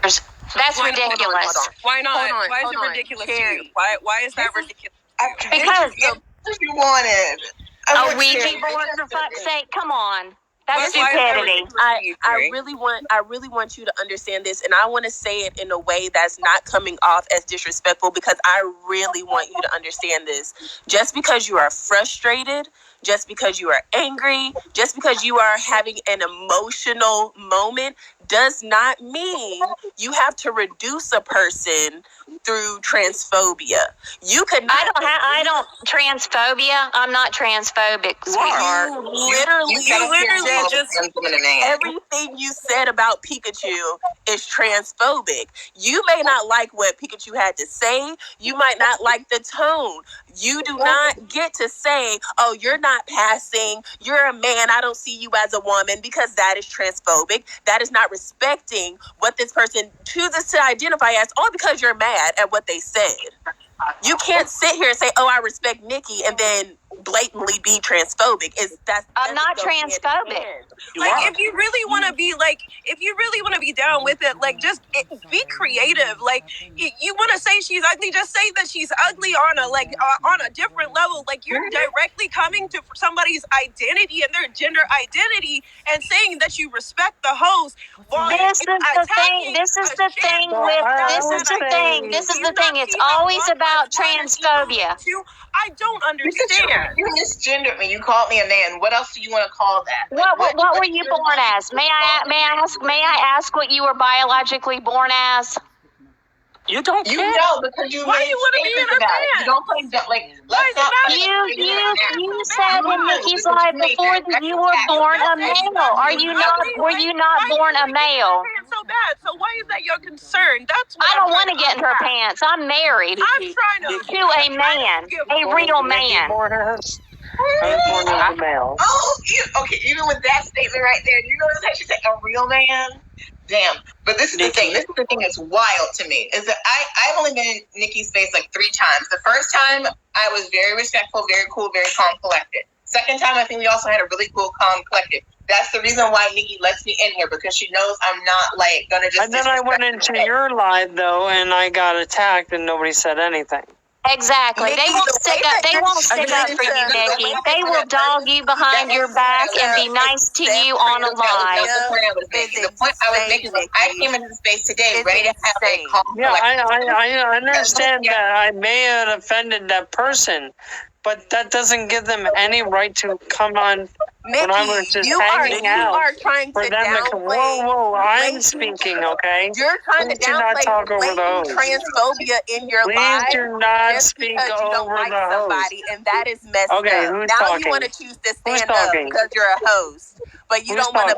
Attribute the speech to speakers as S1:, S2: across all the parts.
S1: That's ridiculous.
S2: Why not? Why is it ridiculous to you? Why is that ridiculous?
S1: Because
S3: you wanted
S1: a Ouija board, for fuck's sake, come on. That's stupidity.
S2: I really want you to understand this, and I want to say it in a way that's not coming off as disrespectful, because I really want you to understand this. Just because you are frustrated, just because you are angry, just because you are having an emotional moment does not mean you have to reduce a person through transphobia. You could not.
S1: I don't transphobia. I'm not transphobic, sweetheart.
S2: You literally just everything you said about Pikachu is transphobic. You may not like what Pikachu had to say. You might not like the tone. You do not get to say, "Oh, you're not passing. You're a man. I don't see you as a woman," because that is transphobic. That is not respecting what this person chooses to identify as, all because you're mad at what they said. You can't sit here and say, "Oh, I respect Nikki," and then blatantly be transphobic.
S1: I'm not transphobic.
S2: Like, if you really want to be down with it, like, just be creative. Like, you want to say she's ugly, just say that she's ugly on a different level. Like, you're directly coming to somebody's identity and their gender identity and saying that you respect the host.
S1: This is the thing. It's always about transphobia.
S2: I don't understand.
S3: You misgendered me. You called me a man. What else do you want to call that?
S1: What were you born as? May I ask what you were biologically born as?
S2: You don't care.
S3: You know, because you
S2: why do you want to be in a band?
S3: You don't play like. Let's not.
S1: You said in Nikki's life before that you were born a male. Were you not born a male?
S2: So bad. So why is that your concern? That's what
S1: I don't want to get in her pants. I'm married.
S2: I'm trying to
S1: a man, a real man.
S4: I was born as a male.
S3: Oh, okay. Even with that statement right there, you notice how she said a real man. Damn. But this is the thing. This is the thing that's wild to me, is that I've only been in Nikki's space like 3 times. The first time, I was very respectful, very cool, very calm, collected. Second time, I think we also had a really cool, calm, collected. That's the reason why Nikki lets me in here, because she knows I'm not, like, going to just...
S4: And then I went into your live, though, and I got attacked, and nobody said anything.
S1: Exactly. They won't stick up for you, Nikki. They will dog you behind your back and be nice to you on a live.
S3: The point I was making was I came into the space today ready to have a calm.
S4: Yeah, I understand that I may have offended that person, but that doesn't give them any right to come on when I was just hanging out.
S2: You are trying to downplay.
S4: Whoa, I'm speaking, okay?
S2: You're trying to downplay transphobia in your life.
S4: Please do not speak over the host.
S2: And that is messed up.
S4: Who's
S2: now
S4: talking?
S2: You want to choose to stand up because you're a host, but you don't want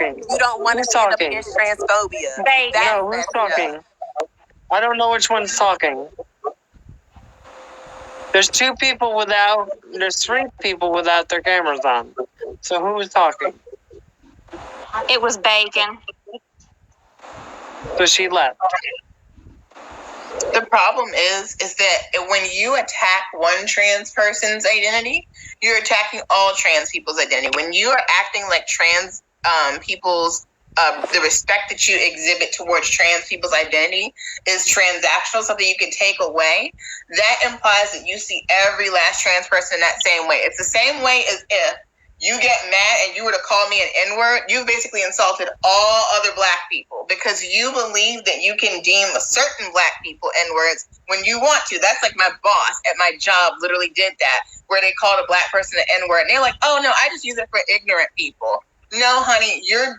S2: to stand up against transphobia.
S4: No, who's talking? I don't know which one's talking. There's 3 people without their cameras on. So who was talking?
S1: It was Bacon.
S4: So she left.
S3: The problem is that when you attack one trans person's identity, you're attacking all trans people's identity. When you are acting like trans people's the respect that you exhibit towards trans people's identity is transactional, something you can take away, that implies that you see every last trans person in that same way. It's the same way as if you get mad and you were to call me an N-word, you've basically insulted all other black people because you believe that you can deem certain black people N-words when you want to. That's like my boss at my job literally did that, where they called a black person an N-word. And they're like, "Oh, no, I just use it for ignorant people." No, honey, you're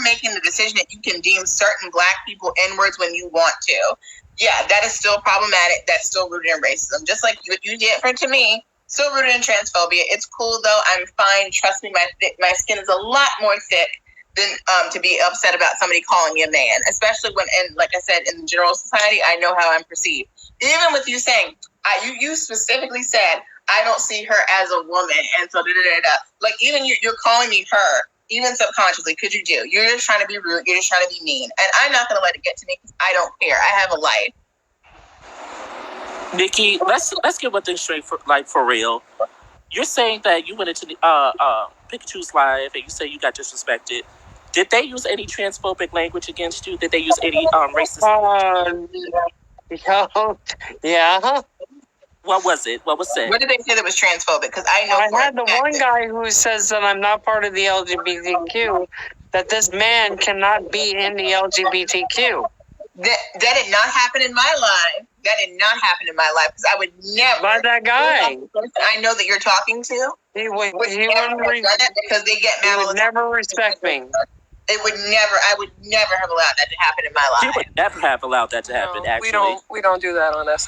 S3: making the decision that you can deem certain black people N-words when you want to. Yeah, that is still problematic. That's still rooted in racism. Just like what you did to me, still rooted in transphobia. It's cool, though. I'm fine. Trust me, my skin is a lot more thick than to be upset about somebody calling me a man, especially when, and like I said, in general society, I know how I'm perceived. Even with you saying, you specifically said, I don't see her as a woman, and so da-da-da-da. Like, even you're calling me her, even subconsciously, because you do. You're just trying to be rude. You're just trying to be mean. And I'm not going to let it get to me because I don't care. I have a life.
S5: Nikki, let's get one thing straight for real. You're saying that you went into Pikachu's live and you say you got disrespected. Did they use any transphobic language against you? Did they use any racist?
S4: Yeah.
S5: What was it? What was said?
S3: What did they say that was transphobic? Because I know
S4: I had the one guy who says that I'm not part of the LGBTQ, that this man cannot be in the LGBTQ.
S3: That did not happen in my life. That did not happen in my life, because I would never.
S4: By that guy.
S3: I know that you're talking to.
S4: He would
S3: never have done it because they get mad.
S4: He would never respect me.
S3: I would never have allowed that to happen in my life.
S5: You would never have allowed that to happen,
S6: No,
S5: actually.
S6: we don't do that on